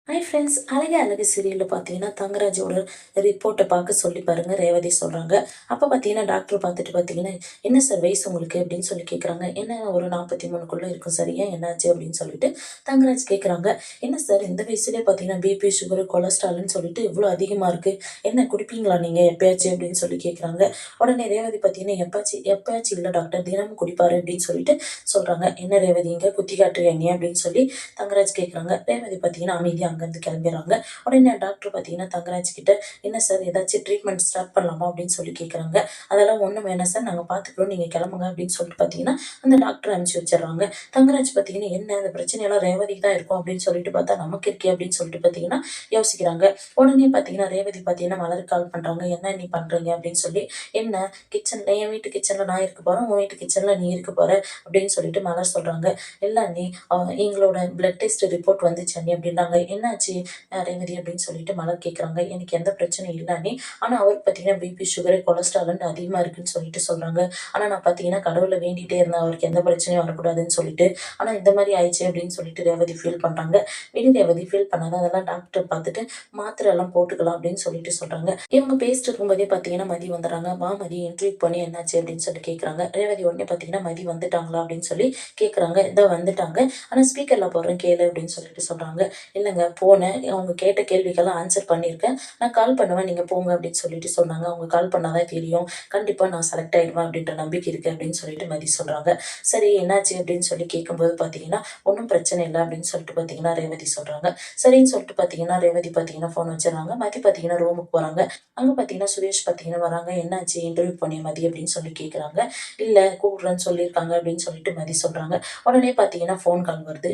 Hi friends, அழகே அழகு சீரியலில் பார்த்தீங்கன்னா தங்கராஜோட ரிப்போர்ட்டை பார்க்க சொல்லி பாருங்க ரேவதி சொல்கிறாங்க. அப்போ பார்த்தீங்கன்னா டாக்டர் பார்த்துட்டு பார்த்தீங்கன்னா, என்ன சார் வயசு உங்களுக்கு அப்படின்னு சொல்லி கேட்குறாங்க. என்ன ஒரு 43க்குள்ளே இருக்கும் சார், ஏன் என்னாச்சு அப்படின்னு சொல்லிட்டு தங்கராஜ் கேட்குறாங்க. என்ன சார் இந்த வயசுலேயே பார்த்தீங்கன்னா பிபி சுகரு கொலஸ்ட்ரால்னு சொல்லிட்டு இவ்வளோ அதிகமாக இருக்குது, என்ன குடிப்பீங்களா நீங்கள் எப்பயாச்சும் அப்படின்னு சொல்லி கேட்குறாங்க. உடனே ரேவதி பார்த்தீங்கன்னா எப்பயாச்சும் இல்லை டாக்டர், தினமும் குடிப்பாரு அப்படின்னு சொல்லிட்டு சொல்கிறாங்க. என்ன ரேவதி இங்கே குத்தி காட்டுறீங்க அப்படின்னு சொல்லி தங்கராஜ் கேட்குறாங்க. ரேவதி பார்த்தீங்கன்னா அமைதியாக அங்கேருந்து கிளம்பிடுறாங்க. உடனே டாக்டர் பார்த்தீங்கன்னா தங்கராஜ் கிட்ட, என்ன சார் ஏதாச்சும் ட்ரீட்மெண்ட் ஸ்டார்ட் பண்ணலாமா அப்படின்னு சொல்லி கேட்குறாங்க. அதெல்லாம் ஒன்றும் வேணாம் சார், நாங்கள் பார்த்துக்குறோம், நீங்கள் கிளம்புங்க அப்படின்னு சொல்லிட்டு பார்த்தீங்கன்னா அந்த டாக்டர் அனுப்பிச்சி வச்சிடுறாங்க. தங்கராஜ் பார்த்தீங்கன்னா என்ன இந்த பிரச்சனையெல்லாம் ரேவதிக்கு தான் இருக்கும் அப்படின்னு சொல்லிட்டு பார்த்தா நமக்கு இருக்கே அப்படின்னு சொல்லிட்டு பார்த்தீங்கன்னா யோசிக்கிறாங்க. உடனே பார்த்தீங்கன்னா ரேவதி பார்த்தீங்கன்னா மலருக்கு கால் பண்ணுறாங்க. என்ன நீ பண்ணுறீங்க அப்படின்னு சொல்லி, என்ன கிச்சனில் என் வீட்டு கிச்சனில் நான் இருக்க போகிறேன், உன் வீட்டு கிச்சனில் நீ இருக்க போகிற அப்படின்னு சொல்லிட்டு மலர் சொல்கிறாங்க. இல்லை நீ எங்களோட பிளட் டெஸ்ட் ரிப்போர்ட் வந்துச்சு அண்ணி அப்படின்றாங்க. என்னாச்சு ரேவதி அப்படின்னு சொல்லிட்டு மலர் கேட்குறாங்க. எனக்கு எந்த பிரச்சனையும் இல்லை அண்ணி, ஆனால் அவருக்கு பார்த்தீங்கன்னா பிபி சுகரு கொலஸ்ட்ரால்னு அதிகமாக இருக்குன்னு சொல்லிட்டு சொல்கிறாங்க. ஆனால் நான் பார்த்தீங்கன்னா கடவுளை வேண்டிகிட்டே இருந்தேன் அவருக்கு எந்த பிரச்சனையும் வரக்கூடாதுன்னு சொல்லிட்டு, ஆனால் இந்த மாதிரி ஆயிடுச்சு அப்படின்னு சொல்லிட்டு ரேவதி ஃபீல் பண்ணுறாங்க. விடு ரேவதி ஃபீல் பண்ணாத, அதெல்லாம் டாக்டர் பார்த்துட்டு மாத்திரை எல்லாம் போட்டுக்கலாம் அப்படின்னு சொல்லிட்டு சொல்கிறாங்க. இவங்க பேசிட்டு இருக்கும்போதே பார்த்தீங்கன்னா மதி வந்துடுறாங்க. வா மதி, இன்டர்வியூ பண்ணி என்னாச்சு அப்படின்னு சொல்லி கேட்குறாங்க. ரேவதி உடனே பார்த்தீங்கன்னா மதி வந்துட்டாங்களா அப்படின்னு சொல்லி கேட்குறாங்க. இதோ வந்துட்டாங்க, ஆனால் ஸ்பீக்கரில் போடுறேன் கேளு அப்படின்னு சொல்லிட்டு சொல்கிறாங்க. இல்லைங்க போனேன், அவங்க கேட்ட கேள்விக்கெல்லாம் ஆன்சர் பண்ணியிருக்கேன், நான் கால் பண்ணுவேன், நீங்கள் போங்க அப்படின்னு சொல்லிட்டு சொன்னாங்க. அவங்க கால் பண்ணாதான் தெரியும், கண்டிப்பாக நான் செலக்ட் ஆகிடுவேன் அப்படின்ற நம்பிக்கை இருக்குது அப்படின்னு சொல்லிட்டு மதி சொல்கிறாங்க. சரி என்னாச்சு அப்படின்னு சொல்லி கேட்கும்போது பார்த்தீங்கன்னா ஒன்றும் பிரச்சனை இல்லை அப்படின்னு சொல்லிட்டு பார்த்தீங்கன்னா ரேவதி சொல்கிறாங்க. சரின்னு சொல்லிட்டு பார்த்தீங்கன்னா ரேவதி பார்த்தீங்கன்னா ஃபோன் வச்சிடறாங்க. மதி பார்த்தீங்கன்னா ரூமுக்கு போகிறாங்க. அங்கே பார்த்தீங்கன்னா சுரேஷ் பார்த்தீங்கன்னா வராங்க. என்னாச்சு இன்டர்வியூ பண்ணிய மதி அப்படின்னு சொல்லி கேட்குறாங்க. இல்லை கூப்பிட்றேன்னு சொல்லியிருக்காங்க அப்படின்னு சொல்லிட்டு மதி சொல்கிறாங்க. உடனே பார்த்தீங்கன்னா ஃபோன் கால் வருது.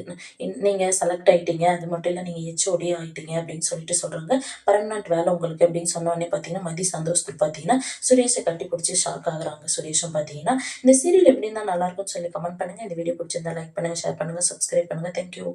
நீங்கள் செலக்ட் ஆகிட்டீங்க, அது மட்டும் இல்லை நீங்கள் ஹெச்ஓடி ஆகிட்டீங்க அப்படின்னு சொல்லிட்டு சொல்கிறாங்க. பர்மனன்ட் வேலை உங்களுக்கு அப்படின்னு சொன்னோடனே பார்த்தீங்கன்னா மதி சந்தோஷத்துக்கு பார்த்தீங்கன்னா சுரேஷை கட்டி பிடிச்சி ஷாக் ஆகுறாங்க. சுரேஷும் பார்த்தீங்கன்னா இந்த சீரியல் எப்படி இருந்தால் நல்லாயிருக்கும்னு சொல்லி கமெண்ட் பண்ணுங்கள். இந்த வீடியோ பிடிச்சிருந்தா லைக் பண்ணுங்கள், ஷேர் பண்ணுங்கள், சப்ஸ்கிரைப் பண்ணுங்கள். தேங்க்யூ.